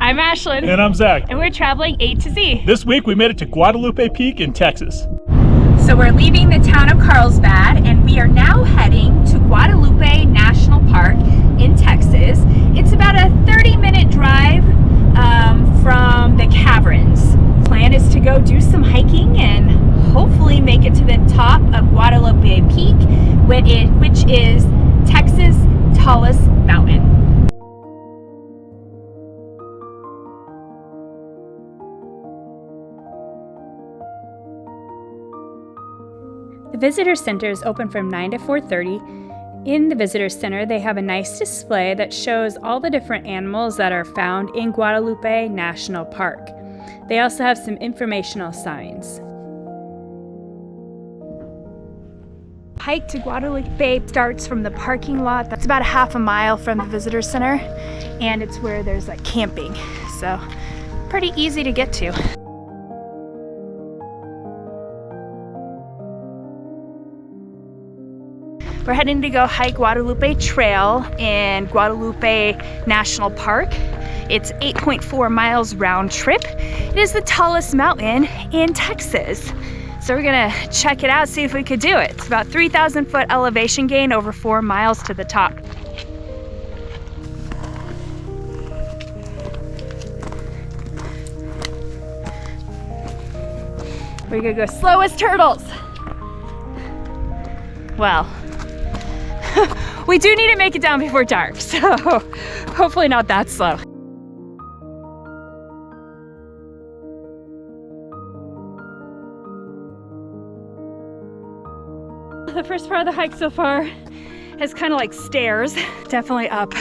I'm Ashlyn. And I'm Zach. And we're traveling A to Z. This week we made it to Guadalupe Peak in Texas. So we're leaving the town of Carlsbad and we are now heading to Guadalupe National Park in Texas. It's about a 30-minute drive from the caverns. Plan is to go do some hiking and hopefully make it to the top of Guadalupe Peak, which is Texas' tallest mountain. The Visitor Center is open from 9 to 4:30. In the Visitor Center, they have a nice display that shows all the different animals that are found in Guadalupe National Park. They also have some informational signs. Hike to Guadalupe starts from the parking lot. That's about a half a mile from the Visitor Center, and it's where there's like camping, so pretty easy to get to. We're heading to go hike Guadalupe Trail in Guadalupe National Park. It's 8.4 miles round trip. It is the tallest mountain in Texas. So we're gonna check it out, see if we could do it. It's about 3,000 foot elevation gain over 4 miles to the top. We're gonna go slow as turtles. Well, we do need to make it down before dark, so hopefully not that slow. The first part of the hike so far is kind of like stairs, definitely up.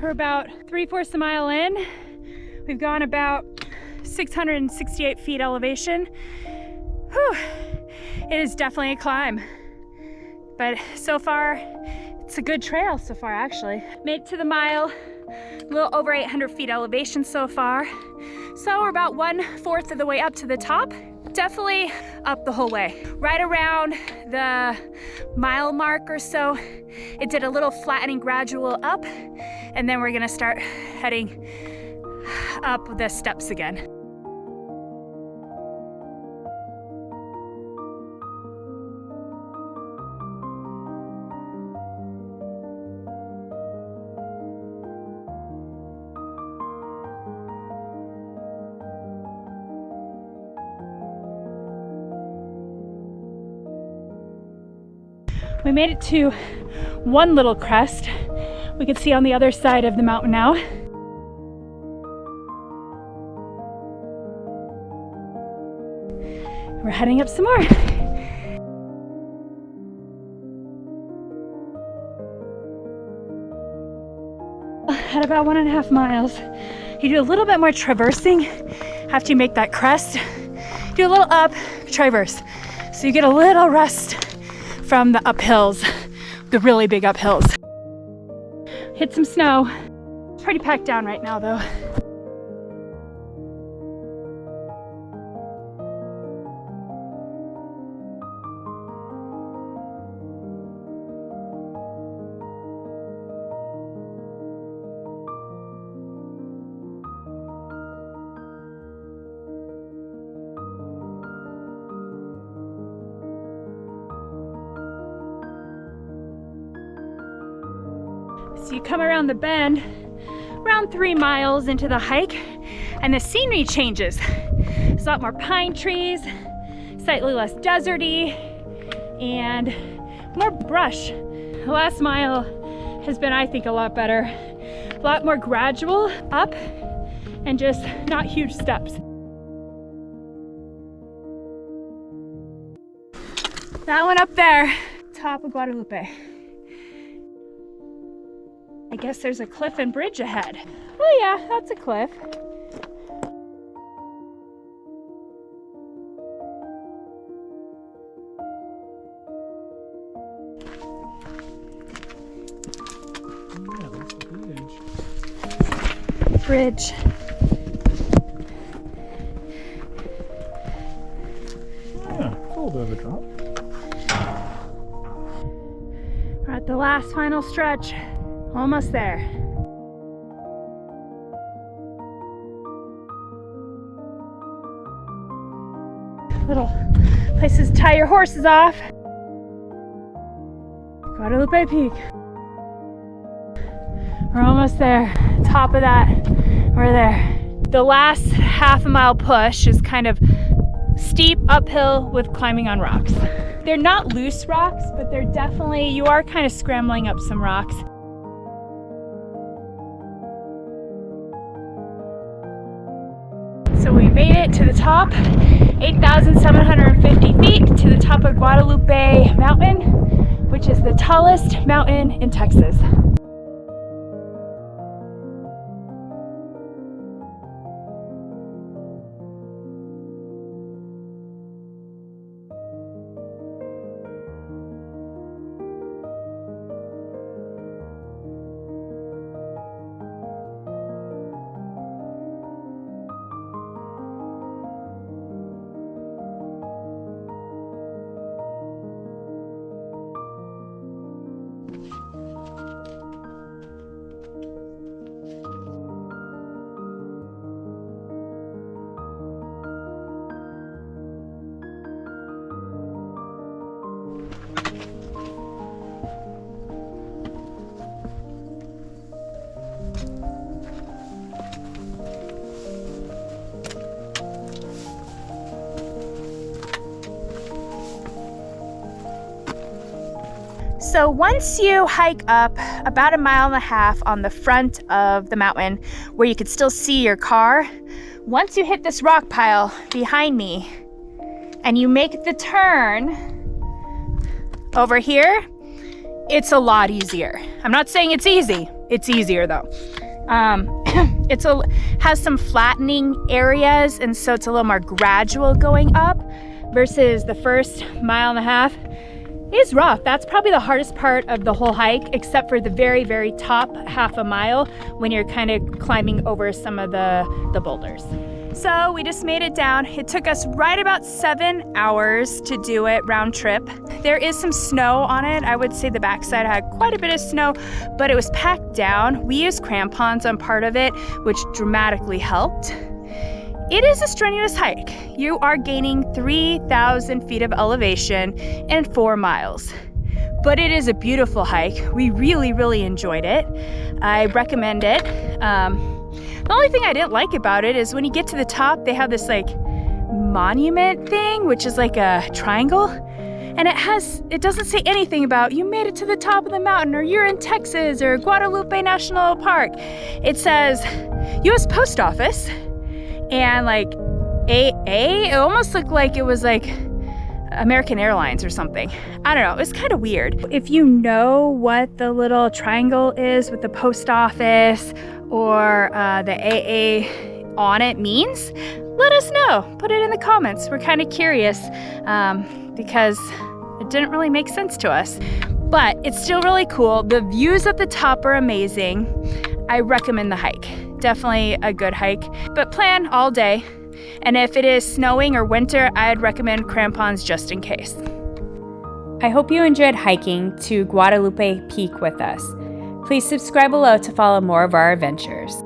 We're about 3/4 of a mile in. We've gone about 668 feet elevation. Whew. It is definitely a climb, but so far it's a good trail so far actually. Made it to the mile, a little over 800 feet elevation so far. So we're about 1/4 of the way up to the top. Definitely up the whole way. Right around the mile mark or so, it did a little flattening gradual up, and then we're gonna start heading up the steps again. We made it to one little crest. We can see on the other side of the mountain now. We're heading up some more. At about 1.5 miles, you do a little bit more traversing after you make that crest. Do a little up, traverse. So you get a little rest from the uphills, the really big uphills. Hit some snow. It's pretty packed down right now though. So you come around the bend, around 3 miles into the hike, and the scenery changes. There's a lot more pine trees, slightly less deserty, and more brush. The last mile has been, I think, a lot better. A lot more gradual up and just not huge steps. That one up there, top of Guadalupe. I guess there's a cliff and bridge ahead. Oh yeah, that's a cliff. bridge. Yeah, it's a little bit of a drop. We're at the last final stretch. Almost there. Little places to tie your horses off. Guadalupe Peak. We're almost there. Top of that, we're there. The last half a mile push is kind of steep uphill with climbing on rocks. They're not loose rocks, but they're definitely, you are kind of scrambling up some rocks. So we made it to the top, 8,750 feet to the top of Guadalupe Mountain, which is the tallest mountain in Texas. So once you hike up about 1.5 miles on the front of the mountain where you could still see your car, once you hit this rock pile behind me and you make the turn over here, it's a lot easier. I'm not saying it's easy, it's easier though. Has some flattening areas, and so it's a little more gradual going up versus the first 1.5 miles. It is rough. That's probably the hardest part of the whole hike, except for the very, very top 1/2 mile when you're kind of climbing over some of the boulders. So we just made it down. It took us right about 7 hours to do it round trip. There is some snow on it. I would say the backside had quite a bit of snow, but it was packed down. We used crampons on part of it, which dramatically helped. It is a strenuous hike. You are gaining 3,000 feet of elevation in 4 miles. But it is a beautiful hike. We really, really enjoyed it. I recommend it. The only thing I didn't like about it is when you get to the top, they have this like monument thing, which is like a triangle. And it doesn't say anything about you made it to the top of the mountain, or you're in Texas, or Guadalupe National Park. It says U.S. Post Office. And like AA, it almost looked like it was like American Airlines or something. I don't know, it was kind of weird. If you know what the little triangle is with the post office or the AA on it means, let us know. Put it in the comments. We're kind of curious because it didn't really make sense to us. But it's still really cool. The views at the top are amazing. I recommend the hike. Definitely a good hike, but plan all day. And if it is snowing or winter, I'd recommend crampons just in case. I hope you enjoyed hiking to Guadalupe Peak with us. Please subscribe below to follow more of our adventures.